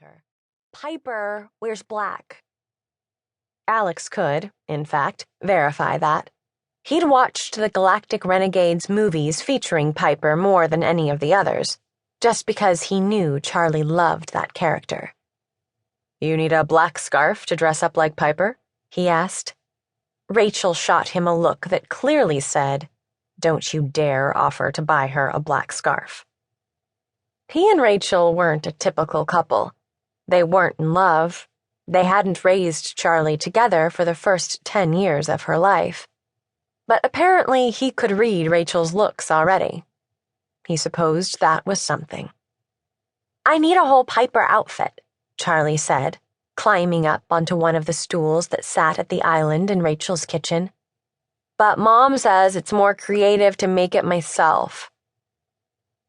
her, "Piper wears black." Alex could, in fact, verify that. He'd watched the Galactic Renegades movies featuring Piper more than any of the others, just because he knew Charlie loved that character. "You need a black scarf to dress up like Piper?" he asked. Rachel shot him a look that clearly said, "Don't you dare offer to buy her a black scarf." He and Rachel weren't a typical couple. They weren't in love. They hadn't raised Charlie together for the first 10 years of her life. But apparently he could read Rachel's looks already. He supposed that was something. "I need a whole Piper outfit," Charlie said, climbing up onto one of the stools that sat at the island in Rachel's kitchen. "But Mom says it's more creative to make it myself."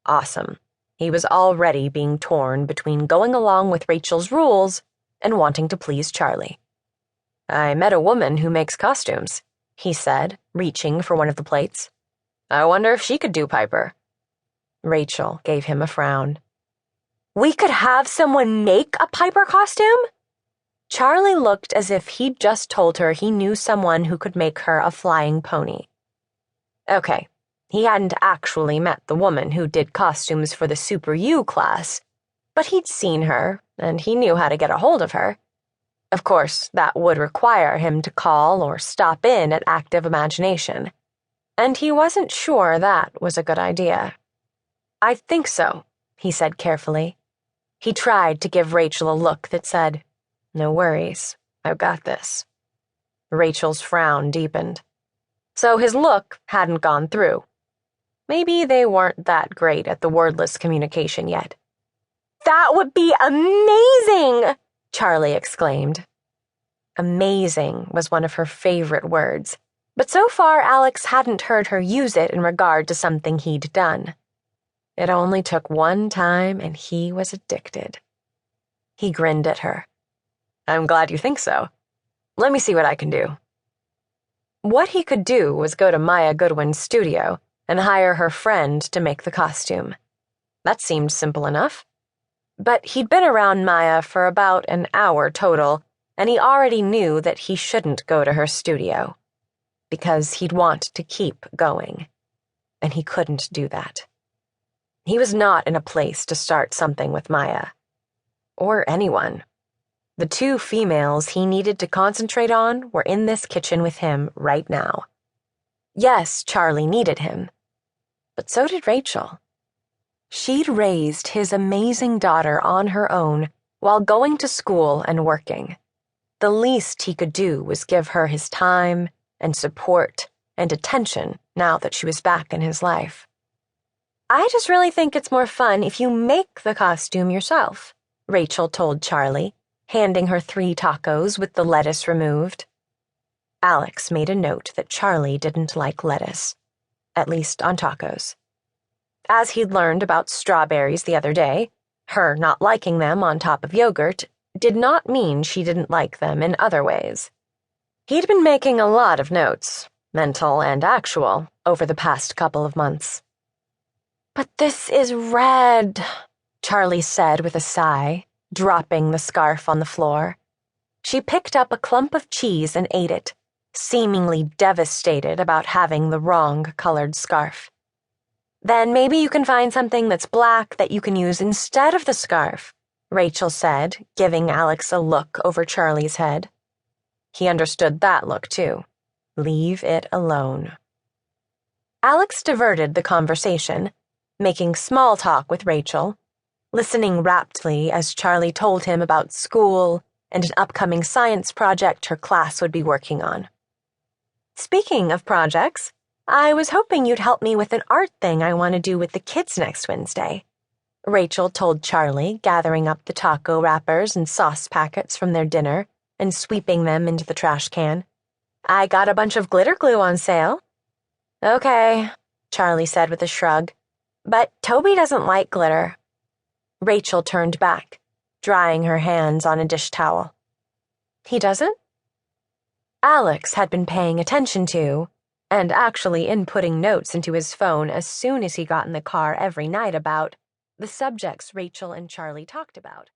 Awesome. He was already being torn between going along with Rachel's rules and wanting to please Charlie. "I met a woman who makes costumes," he said, reaching for one of the plates. "I wonder if she could do Piper." Rachel gave him a frown. "We could have someone make a Piper costume?" Charlie looked as if he'd just told her he knew someone who could make her a flying pony. Okay, he hadn't actually met the woman who did costumes for the Super U class, but he'd seen her, and he knew how to get a hold of her. Of course, that would require him to call or stop in at Active Imagination, and he wasn't sure that was a good idea. "I think so," he said carefully. He tried to give Rachel a look that said, "No worries, I've got this." Rachel's frown deepened. So his look hadn't gone through. Maybe they weren't that great at the wordless communication yet. "That would be amazing!" Charlie exclaimed. Amazing was one of her favorite words, but so far Alex hadn't heard her use it in regard to something he'd done. It only took one time and he was addicted. He grinned at her. "I'm glad you think so. Let me see what I can do." What he could do was go to Maya Goodwin's studio and hire her friend to make the costume. That seemed simple enough. But he'd been around Maya for about an hour total, and he already knew that he shouldn't go to her studio, because he'd want to keep going, and he couldn't do that. He was not in a place to start something with Maya. Or anyone. The two females he needed to concentrate on were in this kitchen with him right now. Yes, Charlie needed him, but so did Rachel. She'd raised his amazing daughter on her own while going to school and working. The least he could do was give her his time and support and attention now that she was back in his life. "I just really think it's more fun if you make the costume yourself," Rachel told Charlie, handing her 3 tacos with the lettuce removed. Alex made a note that Charlie didn't like lettuce, at least on tacos. As he'd learned about strawberries the other day, her not liking them on top of yogurt did not mean she didn't like them in other ways. He'd been making a lot of notes, mental and actual, over the past couple of months. "But this is red," Charlie said with a sigh, dropping the scarf on the floor. She picked up a clump of cheese and ate it, seemingly devastated about having the wrong-colored scarf. "Then maybe you can find something that's black that you can use instead of the scarf," Rachel said, giving Alex a look over Charlie's head. He understood that look, too. Leave it alone. Alex diverted the conversation, making small talk with Rachel, listening raptly as Charlie told him about school and an upcoming science project her class would be working on. "Speaking of projects, I was hoping you'd help me with an art thing I want to do with the kids next Wednesday," Rachel told Charlie, gathering up the taco wrappers and sauce packets from their dinner and sweeping them into the trash can. "I got a bunch of glitter glue on sale." "Okay," Charlie said with a shrug, "but Toby doesn't like glitter." Rachel turned back, drying her hands on a dish towel. "He doesn't?" Alex had been paying attention to, and actually inputting notes into his phone as soon as he got in the car every night about the subjects Rachel and Charlie talked about.